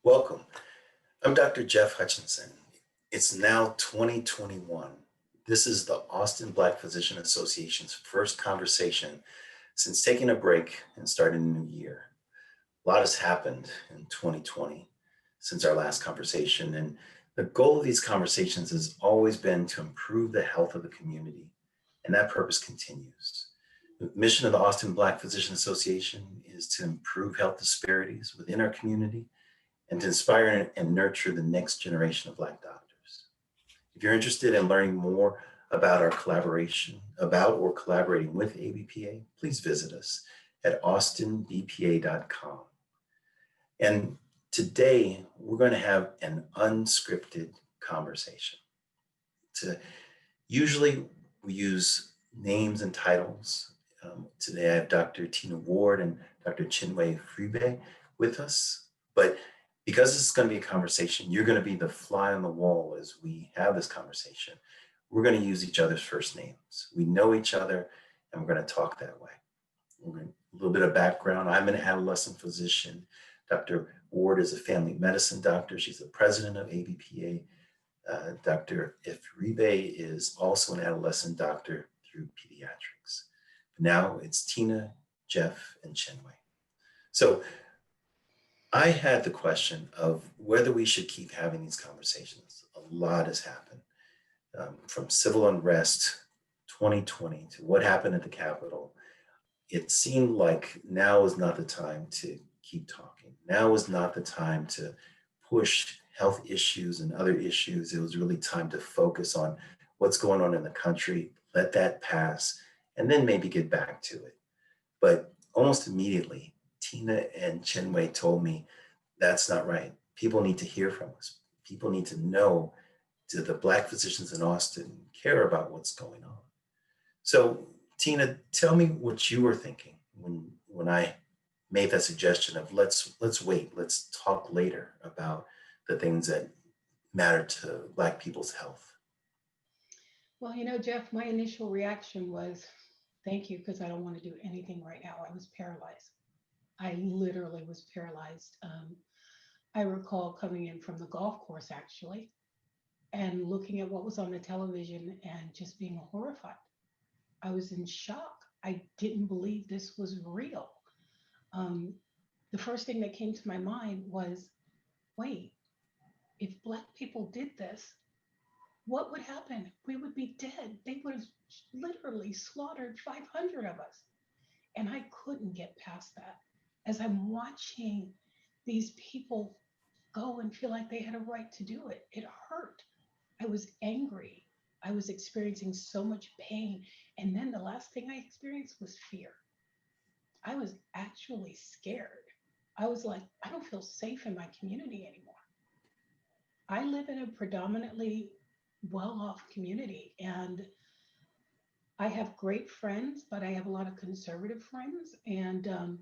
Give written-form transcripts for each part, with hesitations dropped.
Welcome. I'm Dr. Jeff Hutchinson. It's now 2021. This is the Austin Black Physician Association's first conversation since taking a break and starting a new year. A lot has happened in 2020 since our last conversation, and the goal of these conversations has always been to improve the health of the community, and that purpose continues. The mission of the Austin Black Physician Association is to improve health disparities within our community and to inspire and nurture the next generation of Black doctors. If you're interested in learning more about our collaboration, about or collaborating with ABPA, please visit us at austinbpa.com. And today, we're going to have an unscripted conversation. To, Usually, we use names and titles. Today, I have Dr. Tina Ward and Dr. Chinwe Fribe with us. But because this is going to be a conversation, you're going to be the fly on the wall as we have this conversation. We're going to use each other's first names. We know each other, and we're going to talk that way. A little bit of background. I'm an adolescent physician. Dr. Ward is a family medicine doctor. She's the president of ABPA. Dr. Ifribe is also an adolescent doctor through pediatrics. Now it's Tina, Jeff, and Chinwe. So I had the question of whether we should keep having these conversations. A lot has happened, from civil unrest 2020 to what happened at the Capitol. It seemed like now is not the time to keep talking. Now is not the time to push health issues and other issues. It was really time to focus on what's going on in the country, let that pass, and then maybe get back to it. But almost immediately, Tina and Chinwe told me that's not right. People need to hear from us. People need to know, do the Black physicians in Austin care about what's going on? So, Tina, tell me what you were thinking when I made that suggestion of let's wait, let's talk later about the things that matter to Black people's health. Well, Jeff, my initial reaction was thank you because I don't want to do anything right now. I was paralyzed. I literally was paralyzed. I recall coming in from the golf course actually and looking at what was on the television and just being horrified. I was in shock. I didn't believe this was real. Um, the first thing that came to my mind was wait, if Black people did this, what would happen? We would be dead. They would have literally slaughtered 500 of us. And I couldn't get past that. As I'm watching these people go and feel like they had a right to do it, it hurt. I was angry. I was experiencing so much pain. And then the last thing I experienced was fear. I was actually scared. I was like, I don't feel safe in my community anymore. I live in a predominantly well off community and I have great friends, but I have a lot of conservative friends. And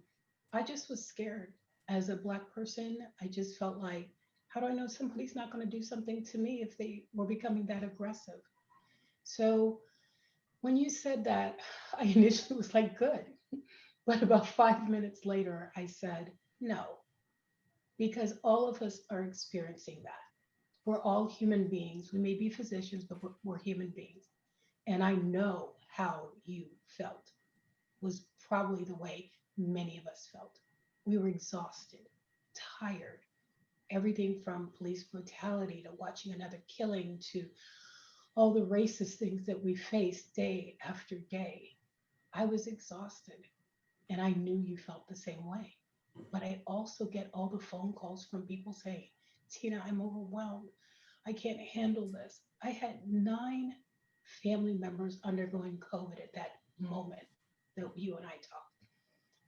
I just was scared. As a Black person, I just felt like, how do I know somebody's not going to do something to me if they were becoming that aggressive? So when you said that, I initially was like, good. But about 5 minutes later, I said, no, because all of us are experiencing that. We're all human beings. We may be physicians, but we're human beings. And I know how you felt was probably the way many of us felt. We were exhausted, tired, everything from police brutality to watching another killing to all the racist things that we face day after day. I was exhausted and I knew you felt the same way. But I also get all the phone calls from people saying, Tina, I'm overwhelmed. I can't handle this. I had 9 family members undergoing COVID at that moment that you and I talked.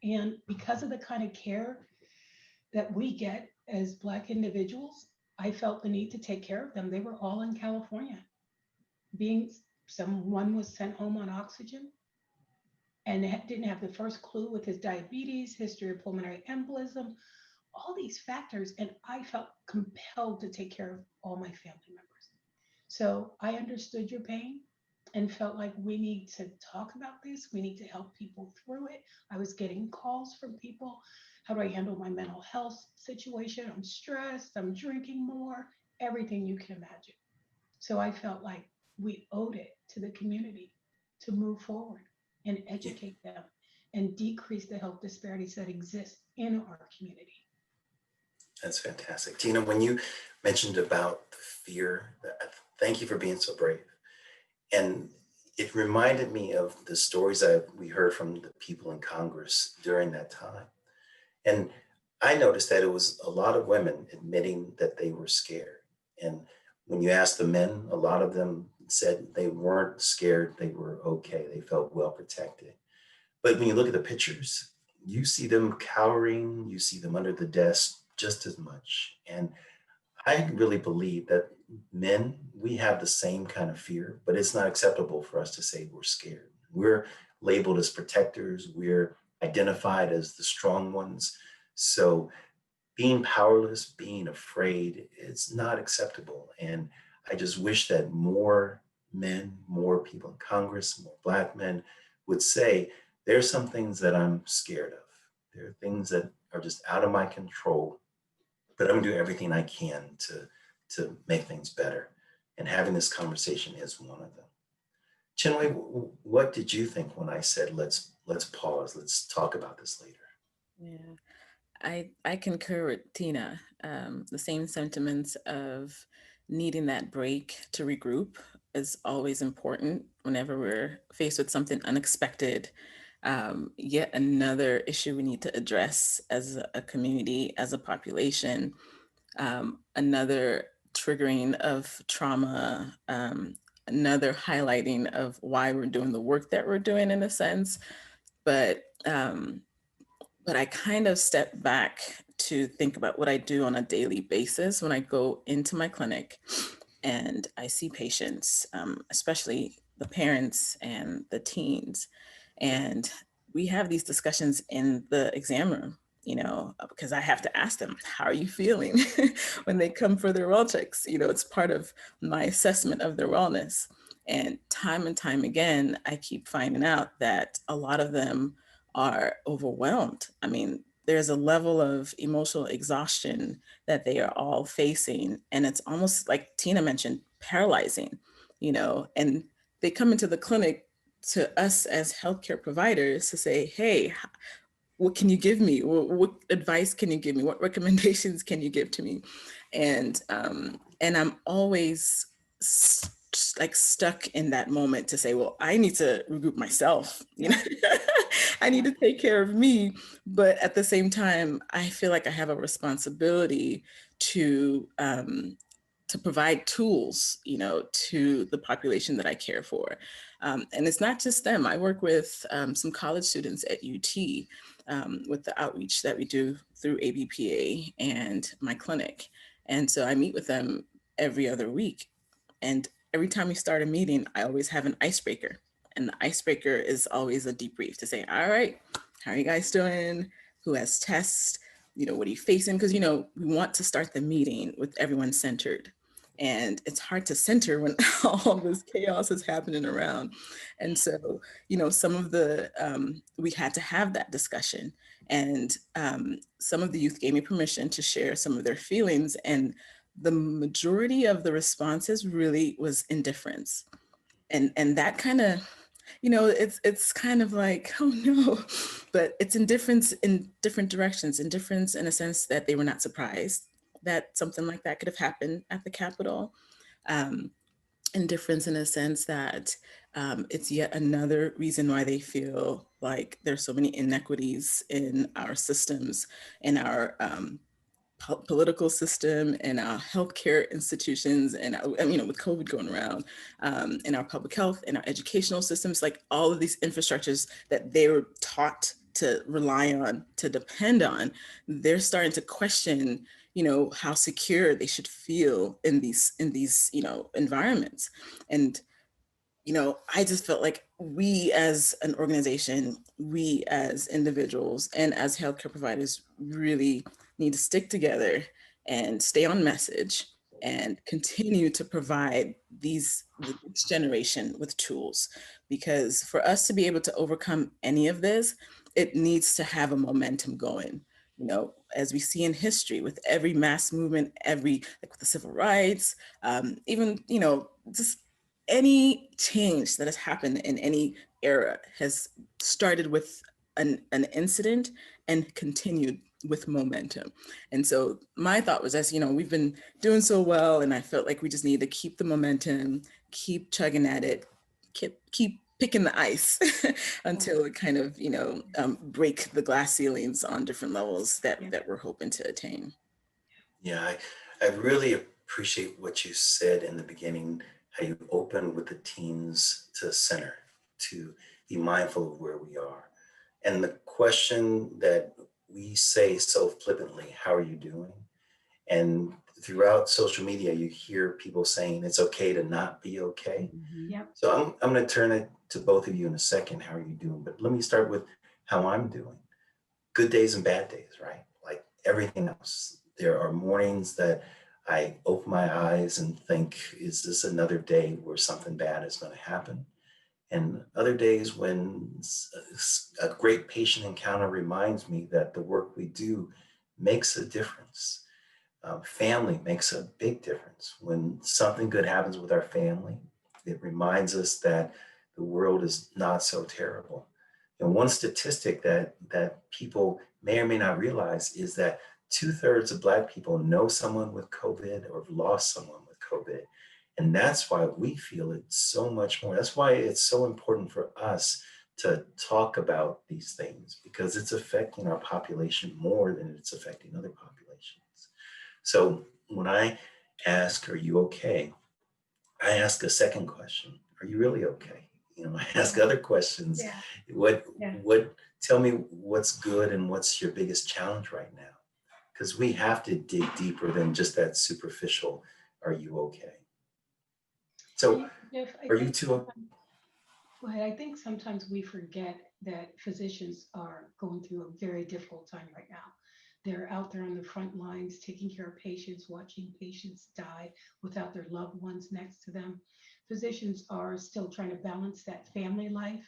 And because of the kind of care that we get as Black individuals, I felt the need to take care of them. They were all in California. Being someone was sent home on oxygen and didn't have the first clue with his diabetes, history of pulmonary embolism, all these factors. And I felt compelled to take care of all my family members. So I understood your pain. and felt like we need to talk about this. We need to help people through it. I was getting calls from people. How do I handle my mental health situation? I'm stressed. I'm drinking more, everything you can imagine. So I felt like we owed it to the community to move forward and Yeah, educate them and decrease the health disparities that exist in our community. that's fantastic. Tina, when you mentioned about the fear, thank you for being so brave. And it reminded me of the stories we heard from the people in Congress during that time. And I noticed that it was a lot of women admitting that they were scared. And when you asked the men, a lot of them said they weren't scared, they were okay, they felt well protected. But when you look at the pictures, you see them cowering, you see them under the desk just as much. And I really believe that men, we have the same kind of fear, but it's not acceptable for us to say we're scared. We're labeled as protectors, we're identified as the strong ones. So being powerless, being afraid, it's not acceptable. And I just wish that more men, more people in Congress, more Black men would say, there's some things that I'm scared of. There are things that are just out of my control, but I'm gonna do everything I can to make things better. And having this conversation is one of them. Chinwe, what did you think when I said let's pause, let's talk about this later? Yeah, I concur with Tina. The same sentiments of needing that break to regroup is always important whenever we're faced with something unexpected. Yet another issue we need to address as a community, as a population, another triggering of trauma, another highlighting of why we're doing the work that we're doing in a sense. But but I kind of step back to think about what I do on a daily basis when I go into my clinic and I see patients, especially the parents and the teens. And we have these discussions in the exam room, because I have to ask them, how are you feeling when they come for their well checks? It's part of my assessment of their wellness. And time again, I keep finding out that a lot of them are overwhelmed. I mean, there's a level of emotional exhaustion that they are all facing. And it's almost like Tina mentioned, paralyzing, and they come into the clinic to us as healthcare providers to say, hey, what can you give me? What advice can you give me? What recommendations can you give to me? And I'm always like stuck in that moment to say, well, I need to regroup myself. Yeah, I need yeah, to take care of me. But at the same time, I feel like I have a responsibility to to provide tools, to the population that I care for. And it's not just them. I work with some college students at UT with the outreach that we do through ABPA and my clinic. And so I meet with them every other week. And every time we start a meeting, I always have an icebreaker. And the icebreaker is always a debrief to say, all right, how are you guys doing? Who has tests? What are you facing? Because, we want to start the meeting with everyone centered. And it's hard to center when all this chaos is happening around. And so, some of we had to have that discussion. And some of the youth gave me permission to share some of their feelings. And the majority of the responses really was indifference. And that kind of, it's kind of like, oh no, but it's indifference in different directions, indifference in a sense that they were not surprised that something like that could have happened at the Capitol. Um, Indifference in a sense that it's yet another reason why they feel like there's so many inequities in our systems, in our political system, and our healthcare institutions, and with COVID going around, in our public health, in our educational systems, like all of these infrastructures that they were taught to rely on, to depend on, they're starting to question, how secure they should feel in these environments. And I just felt like we as an organization, we as individuals, and as healthcare providers really need to stick together and stay on message and continue to provide the next generation with tools. Because for us to be able to overcome any of this, it needs to have a momentum going. You know, as we see in history with every mass movement, every, like with the civil rights, even, you know, just any change that has happened in any era has started with an incident and continued with momentum. And so my thought was, as you know, we've been doing so well, and I felt like we just need to keep the momentum, keep chugging at it, keep picking the ice until it kind of, you know, break the glass ceilings on different levels Yeah. that we're hoping to attain. Yeah, I really appreciate what you said in the beginning, how you opened with the teens to center, to be mindful of where we are. And the question that we say so flippantly, how are you doing? And throughout social media, you hear people saying it's okay to not be okay. Mhm. Yep. So I'm going to turn it to both of you in a second. How are you doing? But let me start with how I'm doing. Good days and bad days, right? Like everything else. There are mornings that I open my eyes and think, is this another day where something bad is going to happen? And other days when a great patient encounter reminds me that the work we do makes a difference. Family makes a big difference. When something good happens with our family, it reminds us that the world is not so terrible. And one statistic that people may or may not realize is that 2/3 of Black people know someone with COVID or have lost someone with COVID. And that's why we feel it so much more. That's why it's so important for us to talk about these things, because it's affecting our population more than it's affecting other populations. So when I ask, are you okay? I ask a second question, are you really okay? You know, I ask Yeah. other questions. Yeah. What, Yeah. tell me what's good and what's your biggest challenge right now? Because we have to dig deeper than just that superficial, are you okay? So Jeff, I are you think two? sometimes, go ahead. I think sometimes we forget that physicians are going through a very difficult time right now. They're out there on the front lines, taking care of patients, watching patients die without their loved ones next to them. Physicians are still trying to balance that family life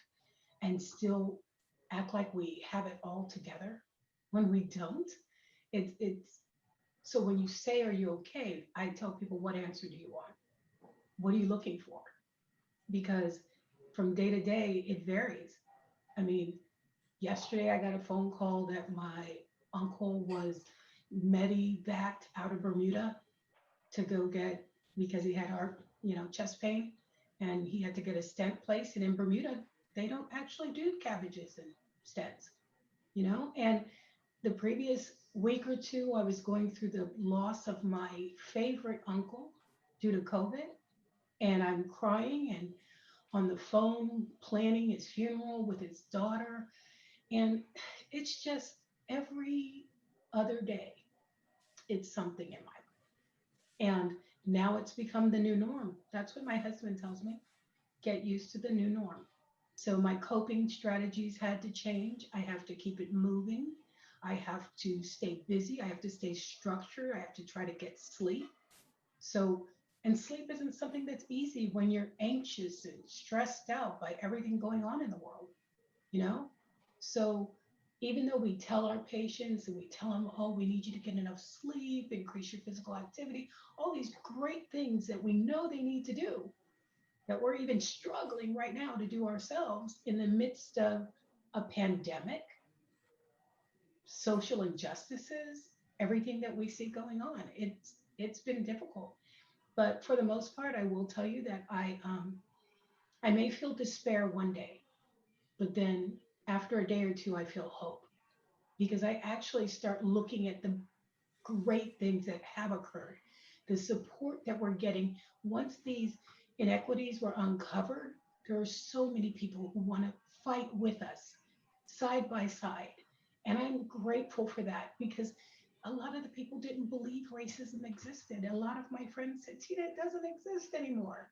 and still act like we have it all together when we don't. It's so when you say, "Are you okay?" I tell people, "What answer do you want? What are you looking for?" Because from day to day, it varies. I mean, yesterday I got a phone call that my uncle was medevaced out of Bermuda to go get, because he had heart, chest pain, and he had to get a stent placed. And in Bermuda, they don't actually do cabbages and stents, And the previous week or two, I was going through the loss of my favorite uncle due to COVID, and I'm crying and on the phone planning his funeral with his daughter. And it's just every other day, it's something in my life. And now it's become the new norm. That's what my husband tells me. Get used to the new norm. So my coping strategies had to change. I have to keep it moving. I have to stay busy. I have to stay structured. I have to try to get sleep. So, and sleep isn't something that's easy when you're anxious and stressed out by everything going on in the world, you know? So, even though we tell our patients and we tell them, oh, we need you to get enough sleep, increase your physical activity, all these great things that we know they need to do, that we're even struggling right now to do ourselves in the midst of a pandemic, social injustices, everything that we see going on. It's been difficult. But for the most part, I will tell you that I may feel despair one day, but then after a day or two, I feel hope because I actually start looking at the great things that have occurred, the support that we're getting. Once these inequities were uncovered, there are so many people who want to fight with us side by side. And I'm grateful for that because a lot of the people didn't believe racism existed. A lot of my friends said, Tina, it doesn't exist anymore.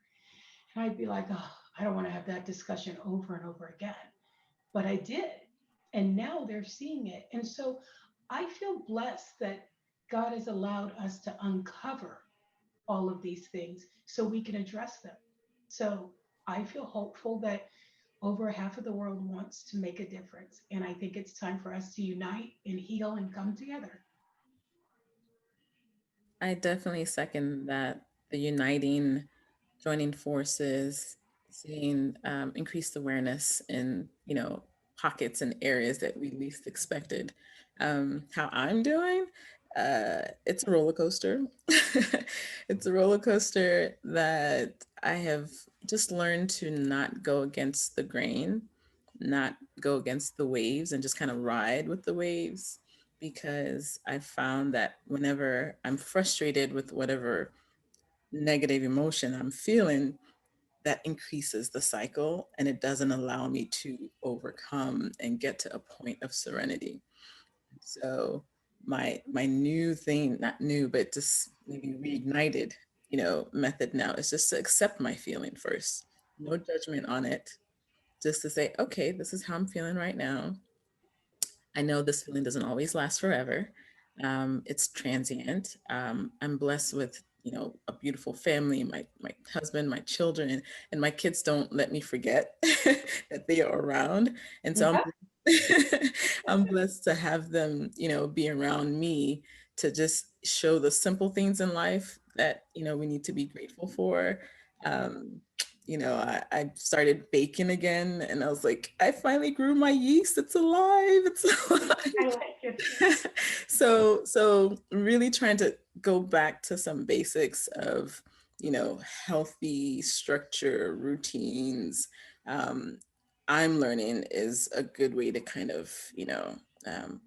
And I'd be like, oh, I don't want to have that discussion over and over again. But I did. And now they're seeing it. And so I feel blessed that God has allowed us to uncover all of these things so we can address them. So I feel hopeful that over half of the world wants to make a difference. And I think it's time for us to unite and heal and come together. I definitely second that. The uniting, joining forces, seeing increased awareness in, pockets and areas that we least expected. How I'm doing, it's a roller coaster. It's a roller coaster that I have just learned to not go against the grain, not go against the waves, and just kind of ride with the waves, because I found that whenever I'm frustrated with whatever negative emotion I'm feeling, that increases the cycle and it doesn't allow me to overcome and get to a point of serenity. So my new thing, not new, but just maybe reignited, method now is just to accept my feeling first. No judgment on it. Just to say, okay, this is how I'm feeling right now. I know this feeling doesn't always last forever. It's transient. I'm blessed with, a beautiful family, my husband, my children, and my kids don't let me forget that they are around. And so Yeah. I'm blessed to have them, be around me to just show the simple things in life that, we need to be grateful for. Um, I started baking again and I was like, I finally grew my yeast. It's alive. It's I alive. like it. So really trying to go back to some basics of, healthy structure, routines. Um, I'm learning is a good way to kind of,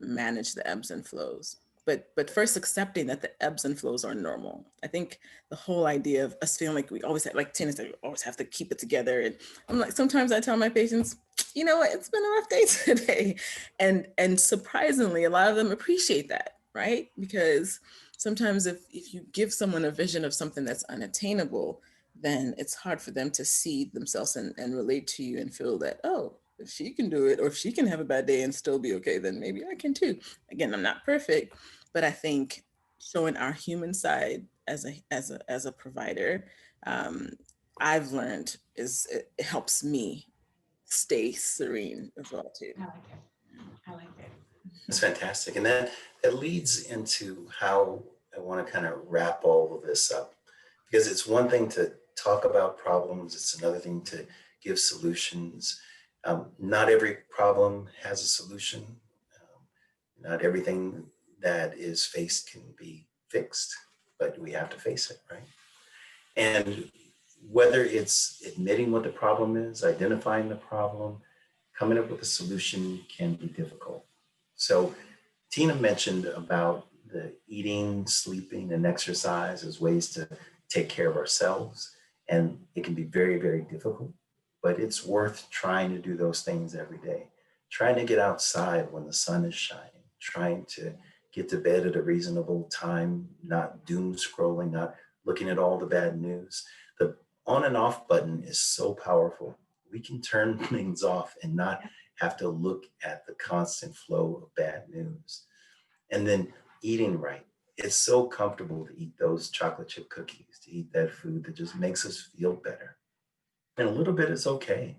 manage the ebbs and flows. But first accepting that the ebbs and flows are normal. I think the whole idea of us feeling like we always have, like Tina said, we always have to keep it together. And I'm like, sometimes I tell my patients, you know what, it's been a rough day today. And surprisingly, a lot of them appreciate that, right? Because sometimes if you give someone a vision of something that's unattainable, then it's hard for them to see themselves and relate to you and feel that, oh, if she can do it, or if she can have a bad day and still be okay, then maybe I can too. Again, I'm not perfect, but I think showing our human side as a provider, um, I've learned it helps me stay serene as well too. I like it. I like it. That's fantastic. And that leads into how I want to kind of wrap all of this up. Because it's one thing to talk about problems, it's another thing to give solutions. Not every problem has a solution. Not everything that is faced can be fixed, but we have to face it, right? And whether it's admitting what the problem is, identifying the problem, coming up with a solution can be difficult. So Tina mentioned about the eating, sleeping, and exercise as ways to take care of ourselves. And it can be very, very difficult, but it's worth trying to do those things every day. Trying to get outside when the sun is shining, trying to get to bed at a reasonable time, not doom scrolling, not looking at all the bad news. The on and off button is so powerful. We can turn things off and not have to look at the constant flow of bad news. And then eating right. It's so comfortable to eat those chocolate chip cookies, to eat that food that just makes us feel better. And a little bit is okay,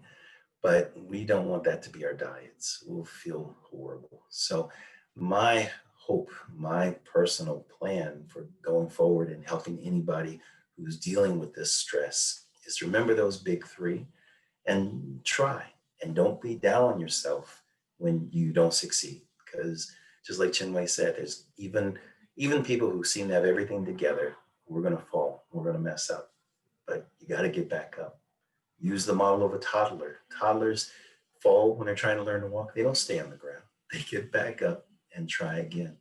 but we don't want that to be our diets. We'll feel horrible. So, my hope, my personal plan for going forward and helping anybody who's dealing with this stress is to remember those big three and try, and don't be down on yourself when you don't succeed, because just like Chinwe said, there's even people who seem to have everything together, we're going to fall, we're going to mess up, but you got to get back up. Use the model of a toddler. Toddlers fall when they're trying to learn to walk, they don't stay on the ground, they get back up and try again.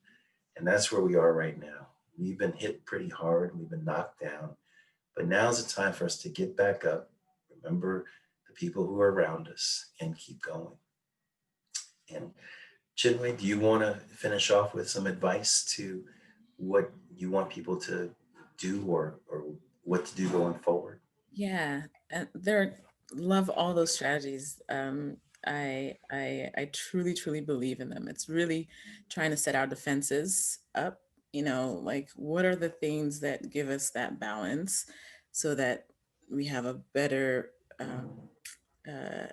And that's where we are right now. We've been hit pretty hard, we've been knocked down, but now's the time for us to get back up, remember the people who are around us, and keep going. And Chinwe, do you want to finish off with some advice to what you want people to do, or what to do going forward? Yeah, and there love all those strategies. I truly believe in them. It's really trying to set our defenses up like what are the things that give us that balance so that we have a better uh,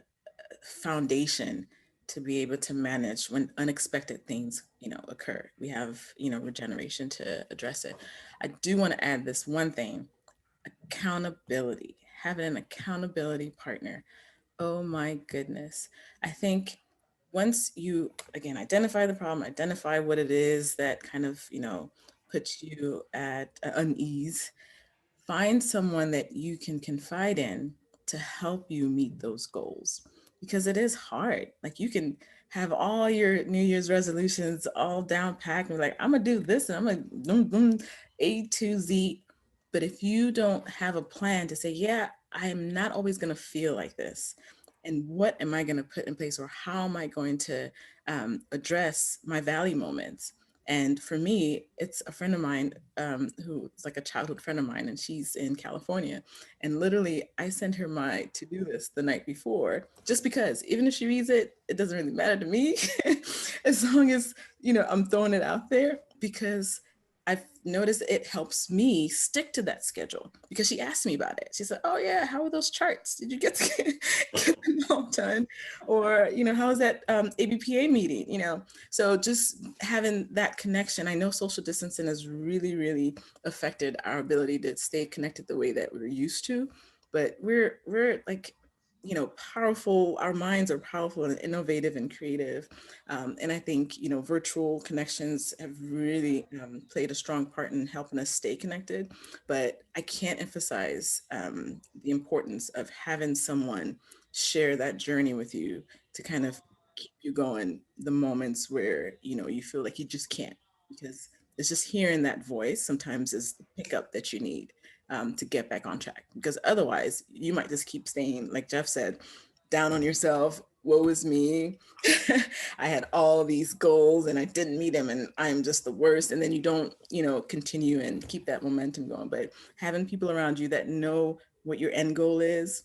foundation to be able to manage when unexpected things occur. We have regeneration to address it. I do want to add this one thing: accountability. Having an accountability partner. Oh my goodness. I think once you, again, identify the problem, identify what it is that kind of, puts you at unease, find someone that you can confide in to help you meet those goals, because it is hard. Like, you can have all your New Year's resolutions all down packed and be like, I'm gonna do this and I'm gonna A to Z. But if you don't have a plan to say, yeah, I am not always gonna feel like this, and what am I gonna put in place, or how am I going to address my valley moments? And for me, it's a friend of mine who's like a childhood friend of mine, and she's in California. And literally, I send her my to do list the night before, just because even if she reads it, it doesn't really matter to me, as long as, I'm throwing it out there, because I've noticed it helps me stick to that schedule, because she asked me about it. She said, "Oh yeah, how are those charts? Did you get to get them all done? Or how was that ABPA meeting?" So just having that connection. I know social distancing has really, really affected our ability to stay connected the way that we're used to, but we're like, powerful. Our minds are powerful and innovative and creative. And I think, virtual connections have really played a strong part in helping us stay connected. But I can't emphasize the importance of having someone share that journey with you to kind of keep you going the moments where you feel like you just can't, because it's just hearing that voice sometimes is the pickup that you need to get back on track, because otherwise you might just keep staying, like Jeff said, down on yourself. Woe is me. I had all these goals and I didn't meet them and I'm just the worst. And then you don't continue and keep that momentum going. But having people around you that know what your end goal is,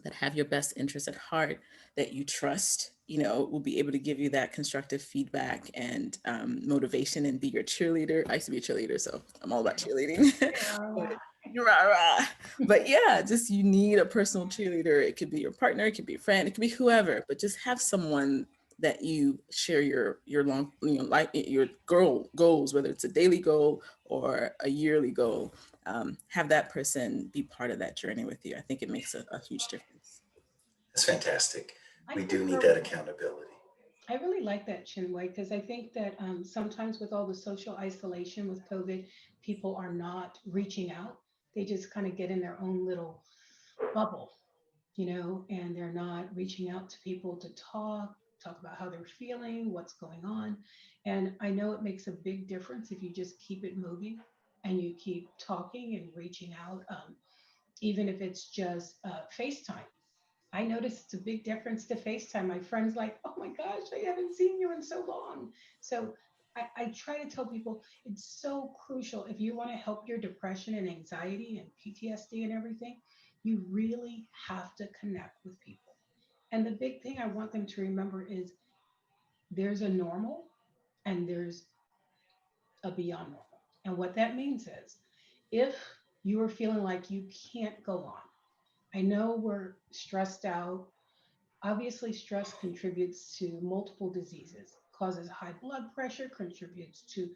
that have your best interest at heart, that you trust, will be able to give you that constructive feedback and motivation and be your cheerleader. I used to be a cheerleader, so I'm all about cheerleading. but, rah, rah. But yeah, just you need a personal cheerleader. It could be your partner, it could be a friend, it could be whoever, but just have someone that you share your long, like your goals, whether it's a daily goal or a yearly goal. Have that person be part of that journey with you. I think it makes a huge difference. That's fantastic. I We do need concur that with that. accountability. I really like that, Chinwei, because I think that sometimes with all the social isolation with COVID, people are not reaching out. They just kind of get in their own little bubble, and they're not reaching out to people to talk about how they're feeling, what's going on. And I know it makes a big difference if you just keep it moving and you keep talking and reaching out, even if it's just FaceTime. I noticed it's a big difference to FaceTime. My friends like, oh my gosh, I haven't seen you in so long. So I try to tell people it's so crucial if you want to help your depression and anxiety and PTSD and everything, you really have to connect with people. And the big thing I want them to remember is there's a normal and there's a beyond normal. And what that means is if you are feeling like you can't go on, I know we're stressed out. Obviously, stress contributes to multiple diseases, causes high blood pressure, contributes to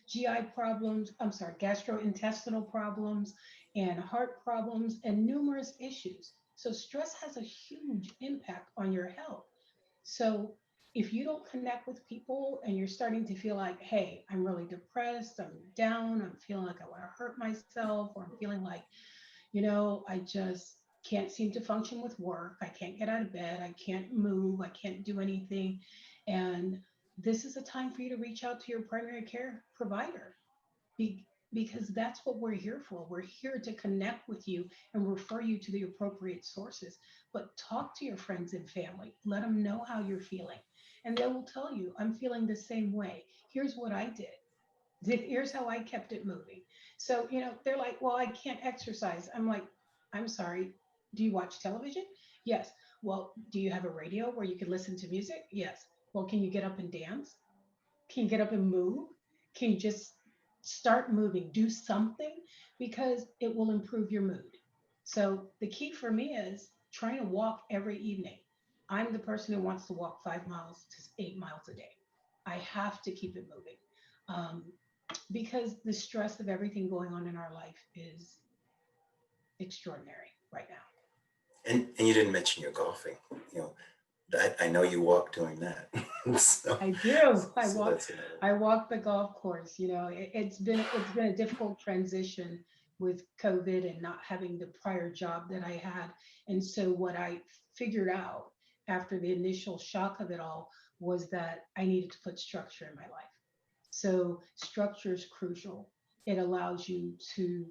GI problems, I'm sorry, gastrointestinal problems, and heart problems, and numerous issues. So, stress has a huge impact on your health. So, if you don't connect with people and you're starting to feel like, hey, I'm really depressed, I'm down, I'm feeling like I want to hurt myself, or I'm feeling like I just can't seem to function with work. I can't get out of bed. I can't move. I can't do anything. And this is a time for you to reach out to your primary care provider because that's what we're here for. We're here to connect with you and refer you to the appropriate sources. But talk to your friends and family. Let them know how you're feeling. And they will tell you, I'm feeling the same way. Here's what I did. Here's how I kept it moving. So, they're like, well, I can't exercise. I'm like, I'm sorry. Do you watch television? Yes. Well, do you have a radio where you can listen to music? Yes. Well, can you get up and dance? Can you get up and move? Can you just start moving, do something because it will improve your mood. So the key for me is trying to walk every evening. I'm the person who wants to walk 5 miles to 8 miles a day. I have to keep it moving um, because the stress of everything going on in our life is extraordinary right now. And you didn't mention your golfing. You know, I know you walk doing that. so, I do. so that's another I walk the golf course. You know, it's been a difficult transition with COVID and not having the prior job that I had. And so what I figured out after the initial shock of it all was that I needed to put structure in my life. So structure is crucial. It allows you to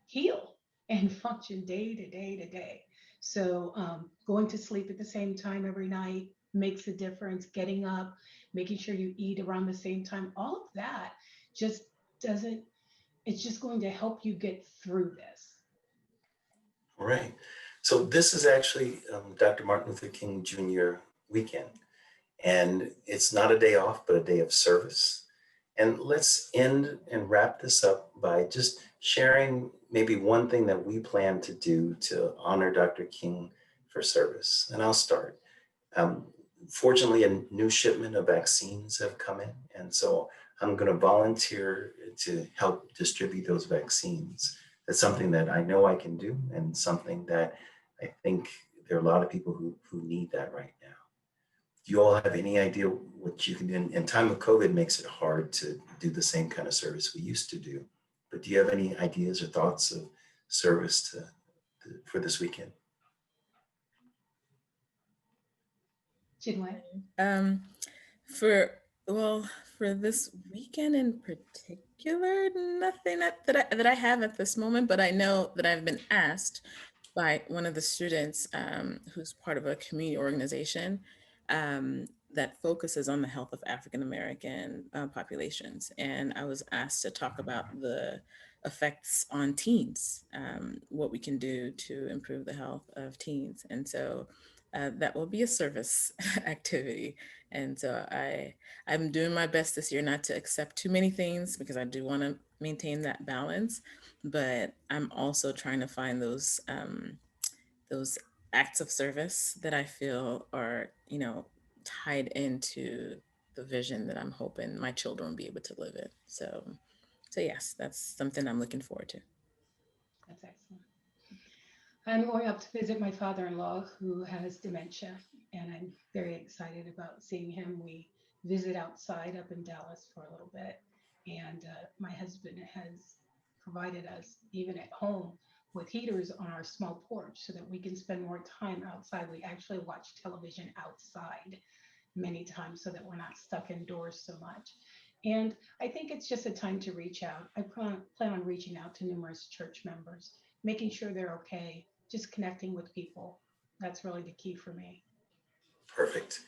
heal and function day to day to day. So, going to sleep at the same time every night makes a difference. Getting up, making sure you eat around the same time, all of that just doesn't, it's just going to help you get through this. one. Right. So this is actually Dr. Martin Luther King Jr. weekend. And it's not a day off, but a day of service. And let's end and wrap this up by just sharing maybe one thing that we plan to do to honor Dr. King for service. And I'll start. Um, Fortunately, a new shipment of vaccines have come in. And so I'm going to volunteer to help distribute those vaccines. That's something that I know I can do and something that I think there are a lot of people who need that right now. Do you all have any idea what you can do? In time of COVID makes it hard to do the same kind of service we used to do. But do you have any ideas or thoughts of service for this weekend? Chinwe? Um, for well, for this weekend in particular, nothing that I have at this moment, but I know that I've been asked by one of the students who's part of a community organization that focuses on the health of African American populations, and I was asked to talk about the effects on teens, what we can do to improve the health of teens, and so that will be a service activity. And so I'm doing my best this year not to accept too many things because I do want to maintain that balance, but I'm also trying to find those acts of service that I feel are, tied into the vision that I'm hoping my children will be able to live in. So yes, that's something I'm looking forward to. That's excellent. I'm going up to visit my father-in-law who has dementia, and I'm very excited about seeing him. We visit outside up in Dallas for a little bit, and my husband has provided us, even at home, with heaters on our small porch so that we can spend more time outside. We actually watch television outside many times so that we're not stuck indoors so much. And I think it's just a time to reach out. I plan on reaching out to numerous church members, making sure they're okay, just connecting with people. That's really the key for me. Perfect.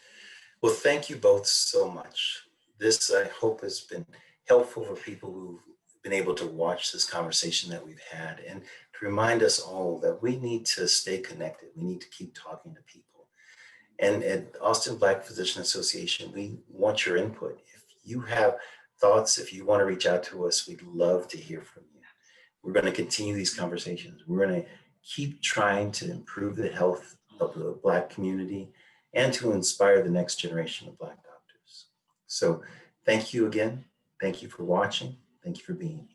Well, thank you both so much. This, I hope, has been helpful for people who've been able to watch this conversation that we've had and to remind us all that we need to stay connected. We need to keep talking to people. And at Austin Black Physician Association, we want your input. If you have thoughts, if you want to reach out to us, we'd love to hear from you. We're going to continue these conversations. We're going to keep trying to improve the health of the Black community and to inspire the next generation of Black doctors. So thank you again. Thank you for watching. Thank you for being here.